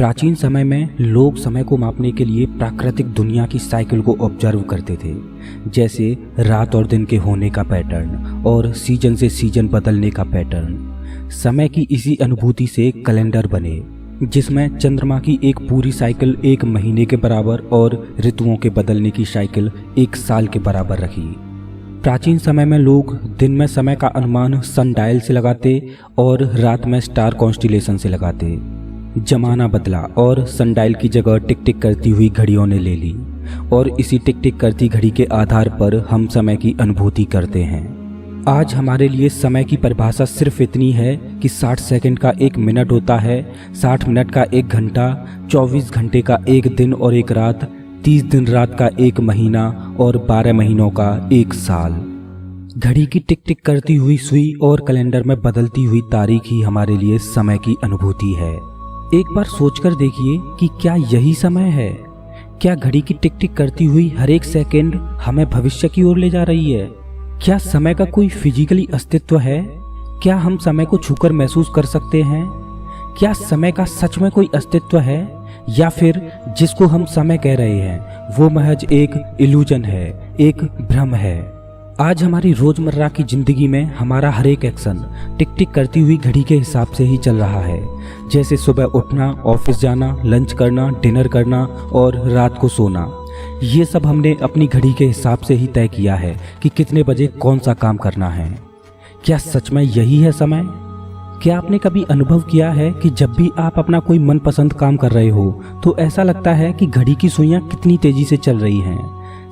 प्राचीन समय में लोग समय को मापने के लिए प्राकृतिक दुनिया की साइकिल को ऑब्जर्व करते थे, जैसे रात और दिन के होने का पैटर्न और सीजन से सीजन बदलने का पैटर्न। समय की इसी अनुभूति से कैलेंडर बने, जिसमें चंद्रमा की एक पूरी साइकिल एक महीने के बराबर और ऋतुओं के बदलने की साइकिल एक साल के बराबर रखी। प्राचीन समय में लोग दिन में समय का अनुमान सनडायल से लगाते और रात में स्टार कॉन्स्टिलेशन से लगाते। जमाना बदला और सनडायल की जगह टिक टिक करती हुई घड़ियों ने ले ली और इसी टिक टिक करती घड़ी के आधार पर हम समय की अनुभूति करते हैं। आज हमारे लिए समय की परिभाषा सिर्फ इतनी है कि 60 सेकंड का एक मिनट होता है, 60 मिनट का एक घंटा, 24 घंटे का एक दिन और एक रात, 30 दिन रात का एक महीना और 12 महीनों का एक साल। घड़ी की टिक टिक करती हुई सुई और कैलेंडर में बदलती हुई तारीख ही हमारे लिए समय की अनुभूति है। एक बार सोचकर देखिए कि क्या यही समय है? क्या घड़ी की टिक टिक करती हुई हर एक सेकंड हमें भविष्य की ओर ले जा रही है? क्या समय का कोई फिजिकली अस्तित्व है? क्या हम समय को छूकर महसूस कर सकते हैं? क्या समय का सच में कोई अस्तित्व है, या फिर जिसको हम समय कह रहे हैं वो महज एक इल्यूजन है, एक भ्रम है? आज हमारी रोजमर्रा की जिंदगी में हमारा हर एक एक्शन टिक टिक करती हुई घड़ी के हिसाब से ही चल रहा है, जैसे सुबह उठना, ऑफिस जाना, लंच करना, डिनर करना और रात को सोना। ये सब हमने अपनी घड़ी के हिसाब से ही तय किया है कि कितने बजे कौन सा काम करना है। क्या सच में यही है समय? क्या आपने कभी अनुभव किया है कि जब भी आप अपना कोई मनपसंद काम कर रहे हो तो ऐसा लगता है कि घड़ी की सुइयां कितनी तेजी से चल रही हैं,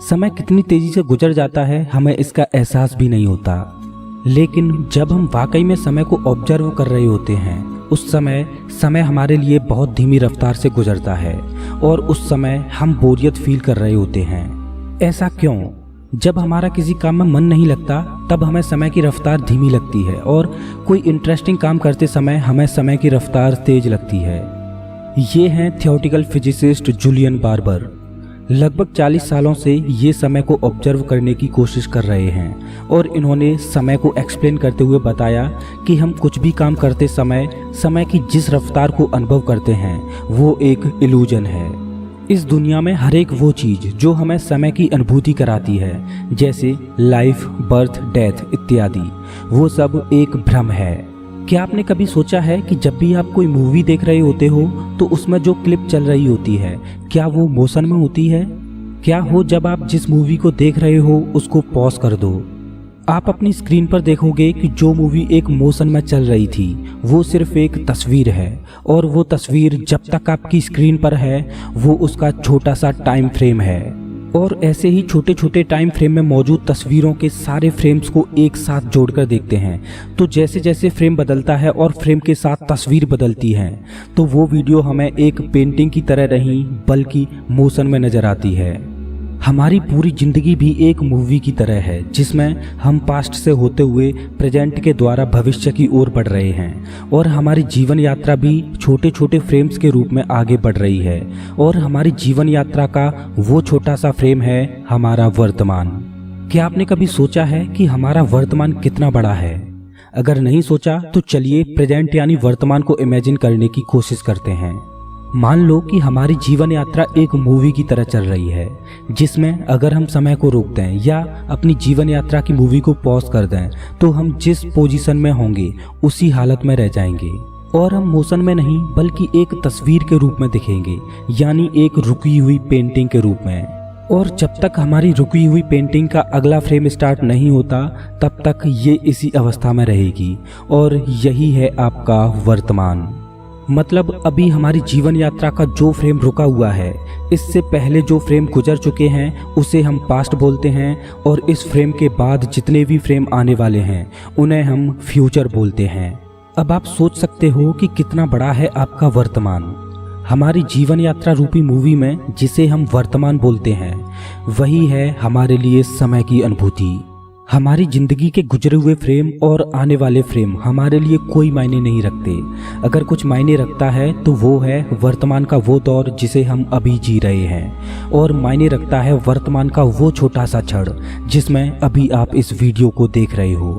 समय कितनी तेजी से गुजर जाता है, हमें इसका एहसास भी नहीं होता। लेकिन जब हम वाकई में समय को ऑब्जर्व कर रहे होते हैं, उस समय हमारे लिए बहुत धीमी रफ्तार से गुजरता है और उस समय हम बोरियत फील कर रहे होते हैं। ऐसा क्यों? जब हमारा किसी काम में मन नहीं लगता तब हमें समय की रफ्तार धीमी लगती है और कोई इंटरेस्टिंग काम करते समय हमें समय की रफ्तार तेज लगती है। ये हैं थियोरेटिकल फिजिसिस्ट जूलियन बार्बर। लगभग 40 सालों से ये समय को ऑब्जर्व करने की कोशिश कर रहे हैं और इन्होंने समय को एक्सप्लेन करते हुए बताया कि हम कुछ भी काम करते समय की जिस रफ्तार को अनुभव करते हैं वो एक इल्यूजन है। इस दुनिया में हर एक वो चीज़ जो हमें समय की अनुभूति कराती है, जैसे लाइफ, बर्थ, डेथ इत्यादि, वो सब एक भ्रम है। क्या आपने कभी सोचा है कि जब भी आप कोई मूवी देख रहे होते हो तो उसमें जो क्लिप चल रही होती है, क्या वो मोशन में होती है? क्या हो जब आप जिस मूवी को देख रहे हो उसको पॉज कर दो, आप अपनी स्क्रीन पर देखोगे कि जो मूवी एक मोशन में चल रही थी वो सिर्फ एक तस्वीर है और वो तस्वीर जब तक आपकी स्क्रीन पर है वो उसका छोटा सा टाइम फ्रेम है। और ऐसे ही छोटे छोटे टाइम फ्रेम में मौजूद तस्वीरों के सारे फ्रेम्स को एक साथ जोड़कर देखते हैं तो जैसे जैसे फ्रेम बदलता है और फ्रेम के साथ तस्वीर बदलती है तो वो वीडियो हमें एक पेंटिंग की तरह नहीं बल्कि मोशन में नजर आती है। हमारी पूरी जिंदगी भी एक मूवी की तरह है जिसमें हम पास्ट से होते हुए प्रेजेंट के द्वारा भविष्य की ओर बढ़ रहे हैं और हमारी जीवन यात्रा भी छोटे छोटे फ्रेम्स के रूप में आगे बढ़ रही है और हमारी जीवन यात्रा का वो छोटा सा फ्रेम है हमारा वर्तमान। क्या आपने कभी सोचा है कि हमारा वर्तमान कितना बड़ा है? अगर नहीं सोचा तो चलिए प्रेजेंट यानी वर्तमान को इमेजिन करने की कोशिश करते हैं। मान लो कि हमारी जीवन यात्रा एक मूवी की तरह चल रही है जिसमें अगर हम समय को रोक दें या अपनी जीवन यात्रा की मूवी को पॉज कर दें तो हम जिस पोजीशन में होंगे उसी हालत में रह जाएंगे और हम मोशन में नहीं बल्कि एक तस्वीर के रूप में दिखेंगे, यानी एक रुकी हुई पेंटिंग के रूप में। और जब तक हमारी रुकी हुई पेंटिंग का अगला फ्रेम स्टार्ट नहीं होता तब तक ये इसी अवस्था में रहेगी और यही है आपका वर्तमान। मतलब अभी हमारी जीवन यात्रा का जो फ्रेम रुका हुआ है, इससे पहले जो फ्रेम गुजर चुके हैं उसे हम पास्ट बोलते हैं और इस फ्रेम के बाद जितने भी फ्रेम आने वाले हैं उन्हें हम फ्यूचर बोलते हैं। अब आप सोच सकते हो कि कितना बड़ा है आपका वर्तमान। हमारी जीवन यात्रा रूपी मूवी में जिसे हम वर्तमान बोलते हैं वही है हमारे लिए समय की अनुभूति। हमारी जिंदगी के गुजरे हुए फ्रेम और आने वाले फ्रेम हमारे लिए कोई मायने नहीं रखते। अगर कुछ मायने रखता है तो वो है वर्तमान का वो दौर जिसे हम अभी जी रहे हैं और मायने रखता है वर्तमान का वो छोटा सा क्षण जिसमें अभी आप इस वीडियो को देख रहे हो।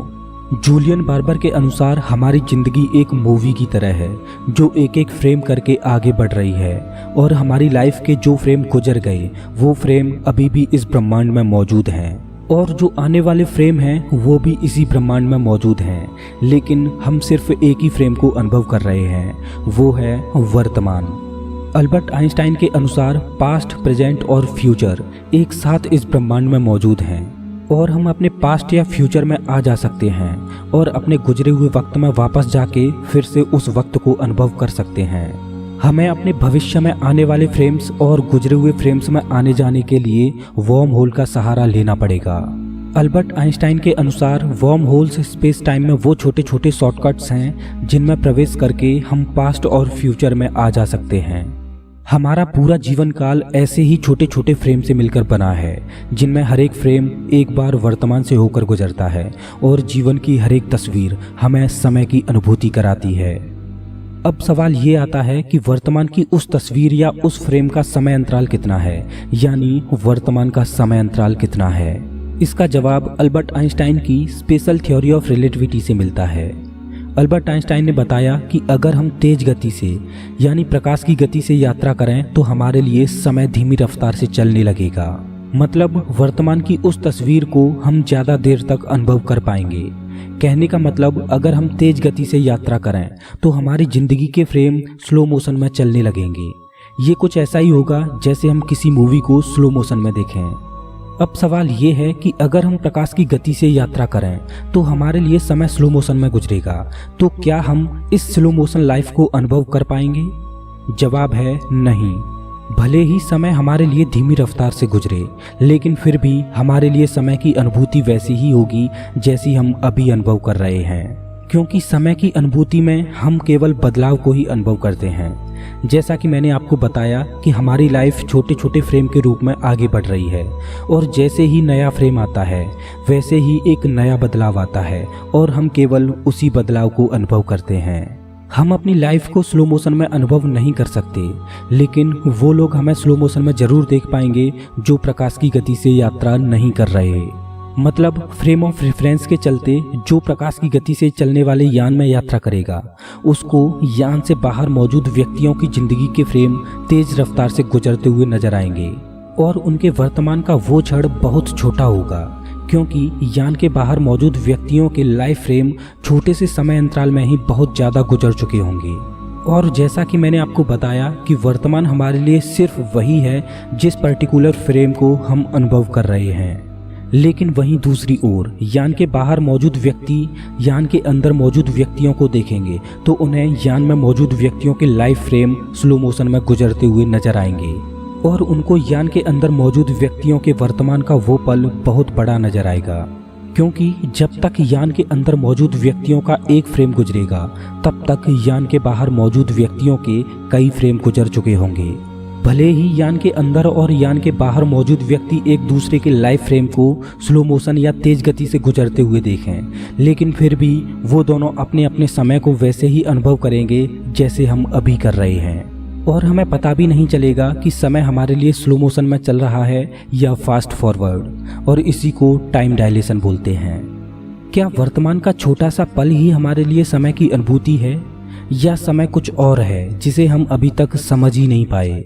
जूलियन बार्बर के अनुसार हमारी जिंदगी एक मूवी की तरह है जो एक एक फ्रेम करके आगे बढ़ रही है, और हमारी लाइफ के जो फ्रेम गुजर गए वो फ्रेम अभी भी इस ब्रह्मांड में मौजूद हैं, और जो आने वाले फ्रेम हैं वो भी इसी ब्रह्मांड में मौजूद हैं। लेकिन हम सिर्फ एक ही फ्रेम को अनुभव कर रहे हैं, वो है वर्तमान। अल्बर्ट आइंस्टाइन के अनुसार पास्ट, प्रेजेंट और फ्यूचर एक साथ इस ब्रह्मांड में मौजूद हैं, और हम अपने पास्ट या फ्यूचर में आ जा सकते हैं और अपने गुजरे हुए वक्त में वापस जाके फिर से उस वक्त को अनुभव कर सकते हैं। हमें अपने भविष्य में आने वाले फ्रेम्स और गुजरे हुए फ्रेम्स में आने जाने के लिए वर्म होल का सहारा लेना पड़ेगा। अल्बर्ट आइंस्टाइन के अनुसार वर्म होल्स स्पेस टाइम में वो छोटे छोटे शॉर्टकट्स हैं जिनमें प्रवेश करके हम पास्ट और फ्यूचर में आ जा सकते हैं। हमारा पूरा जीवन काल ऐसे ही छोटे छोटे फ्रेम से मिलकर बना है, जिनमें हर एक फ्रेम एक बार वर्तमान से होकर गुजरता है, और जीवन की हर एक तस्वीर हमें समय की अनुभूति कराती है। अब सवाल ये आता है कि वर्तमान की उस तस्वीर या उस फ्रेम का समय अंतराल कितना है, यानी वर्तमान का समय अंतराल कितना है। इसका जवाब अल्बर्ट आइंस्टाइन की स्पेशल थ्योरी ऑफ रिलेटिविटी से मिलता है। अल्बर्ट आइंस्टाइन ने बताया कि अगर हम तेज गति से यानी प्रकाश की गति से यात्रा करें तो हमारे लिए समय धीमी रफ्तार से चलने लगेगा। मतलब वर्तमान की उस तस्वीर को हम ज़्यादा देर तक अनुभव कर पाएंगे। कहने का मतलब अगर हम तेज गति से यात्रा करें तो हमारी जिंदगी के फ्रेम स्लो मोशन में चलने लगेंगे। ये कुछ ऐसा ही होगा जैसे हम किसी मूवी को स्लो मोशन में देखें। अब सवाल ये है कि अगर हम प्रकाश की गति से यात्रा करें तो हमारे लिए समय स्लो मोशन में गुजरेगा, तो क्या हम इस स्लो मोशन लाइफ को अनुभव कर पाएंगे? जवाब है नहीं। भले ही समय हमारे लिए धीमी रफ्तार से गुजरे, लेकिन फिर भी हमारे लिए समय की अनुभूति वैसी ही होगी जैसी हम अभी अनुभव कर रहे हैं, क्योंकि समय की अनुभूति में हम केवल बदलाव को ही अनुभव करते हैं। जैसा कि मैंने आपको बताया कि हमारी लाइफ छोटे छोटे फ्रेम के रूप में आगे बढ़ रही है, और जैसे ही नया फ्रेम आता है वैसे ही एक नया बदलाव आता है, और हम केवल उसी बदलाव को अनुभव करते हैं। हम अपनी लाइफ को स्लो मोशन में अनुभव नहीं कर सकते, लेकिन वो लोग हमें स्लो मोशन में जरूर देख पाएंगे जो प्रकाश की गति से यात्रा नहीं कर रहे। मतलब फ्रेम ऑफ रेफरेंस के चलते जो प्रकाश की गति से चलने वाले यान में यात्रा करेगा, उसको यान से बाहर मौजूद व्यक्तियों की जिंदगी के फ्रेम तेज रफ्तार से गुजरते हुए नजर आएंगे, और उनके वर्तमान का वो क्षण बहुत छोटा होगा, क्योंकि यान के बाहर मौजूद व्यक्तियों के लाइफ फ्रेम छोटे से समय अंतराल में ही बहुत ज़्यादा गुजर चुके होंगे। और जैसा कि मैंने आपको बताया कि वर्तमान हमारे लिए सिर्फ वही है जिस पर्टिकुलर फ्रेम को हम अनुभव कर रहे हैं, लेकिन वहीं दूसरी ओर यान के बाहर मौजूद व्यक्ति यान के अंदर मौजूद व्यक्तियों को देखेंगे तो उन्हें यान में मौजूद व्यक्तियों के लाइफ फ्रेम स्लो मोशन में गुजरते हुए नजर आएंगे, और उनको यान के अंदर मौजूद व्यक्तियों के वर्तमान का वो पल बहुत बड़ा नजर आएगा, क्योंकि जब तक यान के अंदर मौजूद व्यक्तियों का एक फ्रेम गुजरेगा तब तक यान के बाहर मौजूद व्यक्तियों के कई फ्रेम गुजर चुके होंगे। भले ही यान के अंदर और यान के बाहर मौजूद व्यक्ति एक दूसरे के लाइफ फ्रेम को स्लो मोशन या तेज गति से गुजरते हुए देखें, लेकिन फिर भी वो दोनों अपने अपने समय को वैसे ही अनुभव करेंगे जैसे हम अभी कर रहे हैं, और हमें पता भी नहीं चलेगा कि समय हमारे लिए स्लो मोशन में चल रहा है या फास्ट फॉरवर्ड, और इसी को टाइम डायलेशन बोलते हैं। क्या वर्तमान का छोटा सा पल ही हमारे लिए समय की अनुभूति है, या समय कुछ और है जिसे हम अभी तक समझ ही नहीं पाए?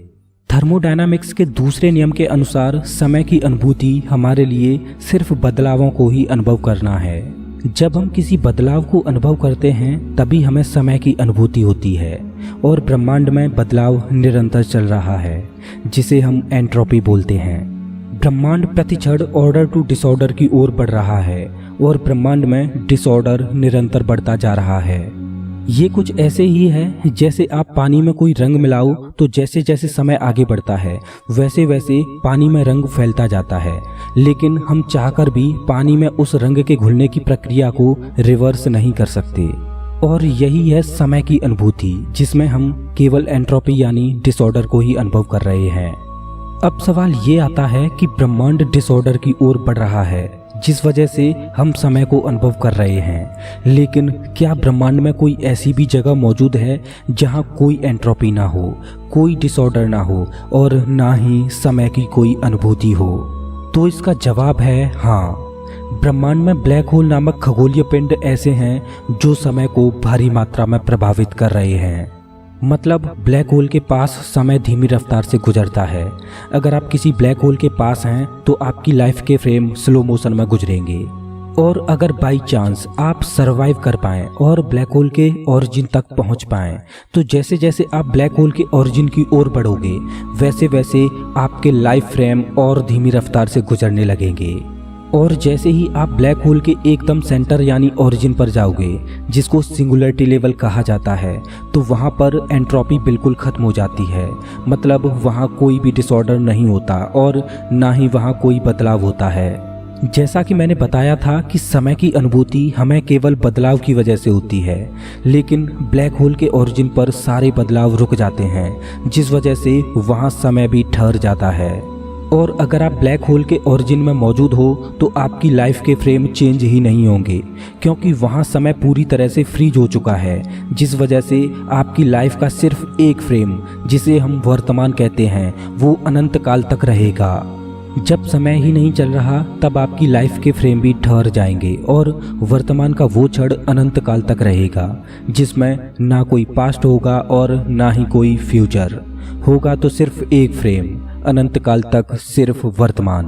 थर्मोडायनामिक्स के दूसरे नियम के अनुसार समय की अनुभूति हमारे लिए सिर्फ बदलावों को ही अनुभव करना है। जब हम किसी बदलाव को अनुभव करते हैं तभी हमें समय की अनुभूति होती है, और ब्रह्मांड में बदलाव निरंतर चल रहा है जिसे हम एंट्रोपी बोलते हैं। ब्रह्मांड प्रतिक्षण ऑर्डर टू डिसऑर्डर की ओर बढ़ रहा है, और ब्रह्मांड में डिसऑर्डर निरंतर बढ़ता जा रहा है। ये कुछ ऐसे ही है जैसे आप पानी में कोई रंग मिलाओ तो जैसे जैसे समय आगे बढ़ता है वैसे वैसे पानी में रंग फैलता जाता है, लेकिन हम चाहकर भी पानी में उस रंग के घुलने की प्रक्रिया को रिवर्स नहीं कर सकते। और यही है समय की अनुभूति, जिसमें हम केवल एंट्रोपी यानी डिसऑर्डर को ही अनुभव कर रहे हैं। अब सवाल ये आता है कि ब्रह्मांड डिसऑर्डर की ओर बढ़ रहा है जिस वजह से हम समय को अनुभव कर रहे हैं, लेकिन क्या ब्रह्मांड में कोई ऐसी भी जगह मौजूद है जहां कोई एंट्रोपी ना हो, कोई डिसऑर्डर ना हो और ना ही समय की कोई अनुभूति हो? तो इसका जवाब है हाँ। ब्रह्मांड में ब्लैक होल नामक खगोलीय पिंड ऐसे हैं जो समय को भारी मात्रा में प्रभावित कर रहे हैं। मतलब ब्लैक होल के पास समय धीमी रफ्तार से गुजरता है। अगर आप किसी ब्लैक होल के पास हैं तो आपकी लाइफ के फ्रेम स्लो मोशन में गुजरेंगे। और अगर बाई चांस आप सरवाइव कर पाएं और ब्लैक होल के ओरिजिन तक पहुंच पाएं, तो जैसे जैसे आप ब्लैक होल के ओरिजिन की ओर बढ़ोगे वैसे वैसे आपके लाइफ फ्रेम और धीमी रफ्तार से गुजरने लगेंगे। और जैसे ही आप ब्लैक होल के एकदम सेंटर यानी ओरिजिन पर जाओगे, जिसको सिंगुलरिटी लेवल कहा जाता है, तो वहाँ पर एंट्रोपी बिल्कुल ख़त्म हो जाती है। मतलब वहाँ कोई भी डिसऑर्डर नहीं होता और ना ही वहाँ कोई बदलाव होता है। जैसा कि मैंने बताया था कि समय की अनुभूति हमें केवल बदलाव की वजह से होती है, लेकिन ब्लैक होल के ओरिजिन पर सारे बदलाव रुक जाते हैं, जिस वजह से वहाँ समय भी ठहर जाता है। और अगर आप ब्लैक होल के ओरिजिन में मौजूद हो तो आपकी लाइफ के फ्रेम चेंज ही नहीं होंगे, क्योंकि वहाँ समय पूरी तरह से फ्रीज हो चुका है, जिस वजह से आपकी लाइफ का सिर्फ एक फ्रेम, जिसे हम वर्तमान कहते हैं, वो अनंत काल तक रहेगा। जब समय ही नहीं चल रहा तब आपकी लाइफ के फ्रेम भी ठहर जाएंगे और वर्तमान का वो क्षण अनंत काल तक रहेगा, जिसमें ना कोई पास्ट होगा और ना ही कोई फ्यूचर होगा, तो सिर्फ एक फ्रेम, अनंत काल तक सिर्फ वर्तमान।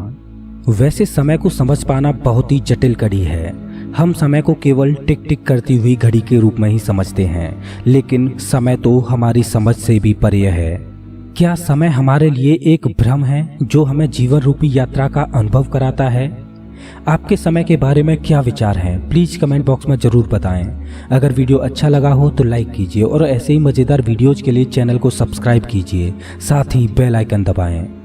वैसे समय को समझ पाना बहुत ही जटिल कड़ी है। हम समय को केवल टिक टिक करती हुई घड़ी के रूप में ही समझते हैं, लेकिन समय तो हमारी समझ से भी परे है। क्या समय हमारे लिए एक भ्रम है जो हमें जीवन रूपी यात्रा का अनुभव कराता है? आपके समय के बारे में क्या विचार हैं? प्लीज़ कमेंट बॉक्स में ज़रूर बताएं। अगर वीडियो अच्छा लगा हो तो लाइक कीजिए और ऐसे ही मज़ेदार वीडियोज़ के लिए चैनल को सब्सक्राइब कीजिए, साथ ही बेल आइकन दबाएं।